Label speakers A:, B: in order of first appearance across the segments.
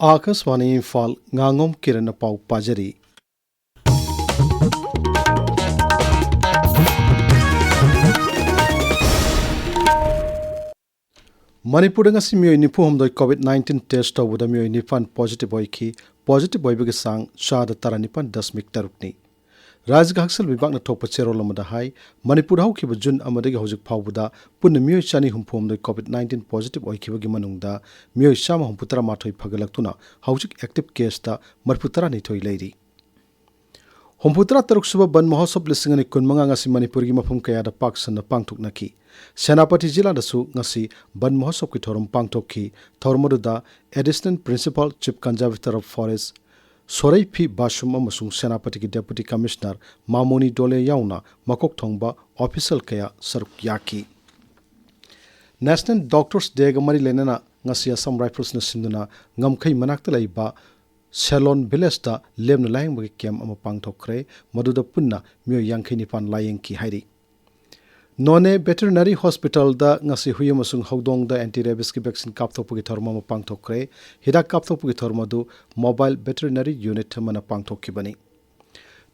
A: Akashvani Imphal Ngangom Kiran पाउ पाजरी Manipur ngasi mioi nipu homdoi COVID-19 test tawuda mioi nipan positive oiki positive oibagi sang chada taranipan dasmik tarukni Raj Gaksal Vibak na thokpa cherol amada hai Manipur hau kiba June amadagi hojik phawbuda punna mioi chani humphomdoi COVID-19 positive oikibagi manungda mioi chama humputara mathoi phagalaktuna hojik active case ta marputara nithoi leiri Humputara taruk suba ban mahosab lisingani kunmanga ngasi Manipur gi mafum kaya da paksan na pangthoknaki Senapati jila dasu ngasi ban mahosab ki thorum pangthokki thormoduda Assistant Principal Chief Conservator of Forest Sorai P. Bashum amasung Senapati ki Deputy Commissioner Mamoni Dole yauna makok thongba official kaya saruk yaki. National Doctors Day ga mari lenana ngasi Assam Rifles na sinduna ngamkai manakta laiba Salon Village ta lemna layang bagi kem ama pangthokre maduda punna mio yangkai nipan layang ki hairi. None Veterinary Hospital da ngasi huyamasung haudong da anti-rabies ki vaccine kapthokpagi thorma ma pangthokre hidak kapthokpagi thorma du mobile veterinary unit mana pangthokkibani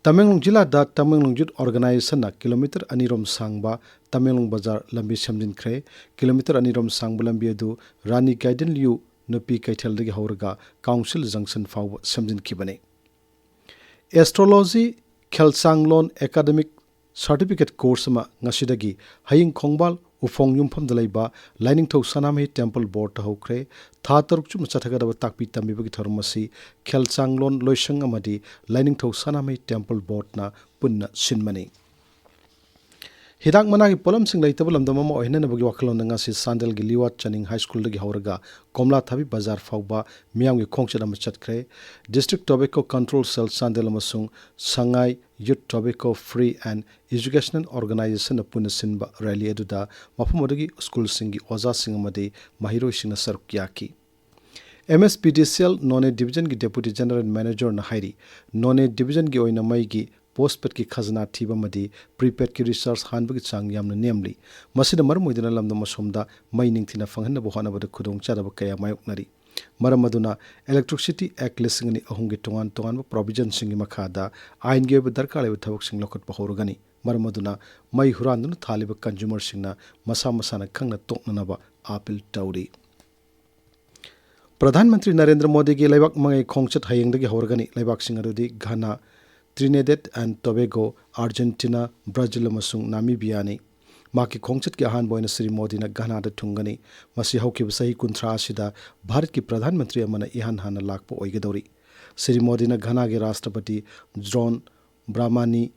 A: Tamenglong jila da Tamenglong Youth Organization na kilometer anirom sangba Tamenglong Bazar lambi samjinkhre kilometer anirom sangba lambi du Rani Gaiden Liu nupi kaithel dagi hauraga Council Junction fawba samjinkhibani Astrology Khelsanglon Academic Certificate course ma ngasidagi haying khongbal ufong yumpham dalaiba lining thau sanamhi temple board ta hokre tha taruk chu machataga da takpi tamibagi tharmasi khelsanglon loisang amadi lining thau sanamhi temple board na punna sinmani Hidak managi polam sing laitabul amdama ma ohina bagi wakalon nga si Sandal gi Liwat Chaning High School dagi hauraga Komla Thabi Bazar fawba miyam gi khongchada ma chatkre District Tobacco Control Cell Sandal amasung Sangai Youth Tobacco Free and Educational Organization punna sinba rally aduda mafum odagi school singi oza sing amadi mahiro singna saruk yaki MSPDCL None Division gi Deputy General Manager na hairi None Division gi oina mai gi postpaid ki khazna thiba madi prepaid ki research hanbagi chang yamna nemli masida marmoidina lamda masomda mai ningthina fanghanna bo hana bada khudong charaba kaya mayoknari maramaduna Electricity Act lisingani ahungi tongan tongan provision singi makhada ain ge darkar le thabak sing lokot bahorugani maramaduna mai huranduna thaliba consumer singna masa masana khangna toknana ba appeal tauri Pradhan Mantri Narendra Modi gi laibak mangai khongchat hayengdagi horgani laibak singarudi Ghana Trinidad and Tobago, Argentina, Brazil amasung Namibia ni maki khongchat ki ahan boina Sri Modi na Ghana da thungani masi hauki sahi kunthra asida Bharat ki Pradhan Mantri amana ihan hana lakpo oigadori Sri Modi na Ghana ge Rashtrapati John Dramani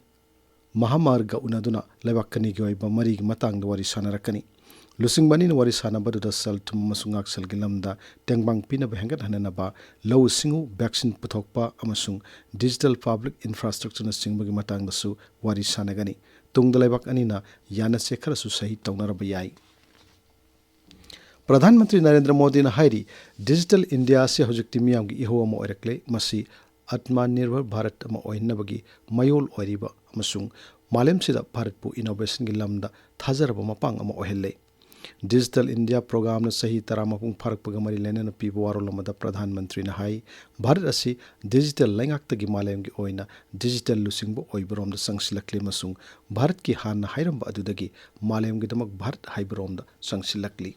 A: Mahamarga unaduna laibakani gi oiba mari gi matang da wari sanarakani Lusing bani na wari sanabadu da sal tum masungak sal gilamda tengbang pina bahengat hanana ba law singu vaccine puthokpa amasung digital public infrastructure na singbagi matang da su wari sanagani tungdalaibak anina yana sekhara su sahi tawnaraba yai Pradhan Mantri Narendra Modi na hairi Digital India se hojikti miyam gi iho ama oirakle masi Atmanirbhar Bharat ama oinabagi mayol oiriba amasung malem sida Bharat pu innovation gi lamda thajaraba mapang ama ohelle Digital India program na sahi taramapung pharak pagamari lena na pibo waro lamada Pradhan Mantri na hai Bharat asi digital langak tagi malayam gi oina digital lusingbo oibarom da sangsilakli masung Bharat ki han na hairam ba adudagi malayam gi damak Bharat haibarom da sangsilakli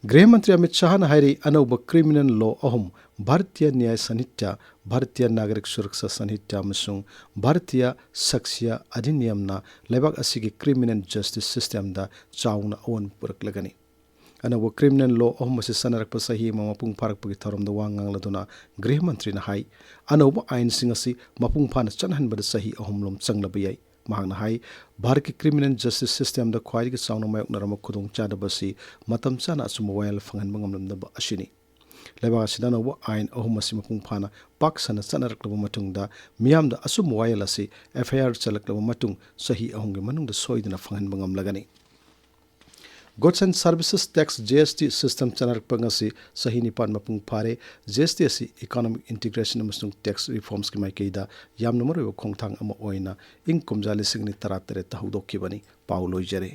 A: Gृह मंत्री Amit Shah na hairi anauba criminal law ahum Bharatiya Nyaya Sanhitya Bharatiya Nagarik Suraksa Sanhitya amasung Bharatiya Saksya Adhiniyam na laibak asigi criminal justice system da chauna awan puraklagani anauba criminal law ahum asi sanarakpa sahi mapung pharakpagi thorom da wangang laduna Gृह मंत्री na hai anauba ain singasi mapung phana chanhanbada sahi ahum lom changlabayai mahangna hai Bharat ki criminal justice system da khwairi ki sauna mayok narama khudong chadabasi matam chana asuma wayal fangan mangamlamdaba ashini leba asida no ain ahum asi mapung phana pak sana chanarakla matungda miyam da asuma wayal asi FIR chalakla matung sahi ahum ge manung da soidina fangan mangamlagani Goods and Services Tax GST system chanarak pangasi sahi nipan mapung phare GST asi economic integration amasung tax reforms ki mai keida yamna maro khongthang ama oina ing komjali singni taratare tahudokki bani pauloi jare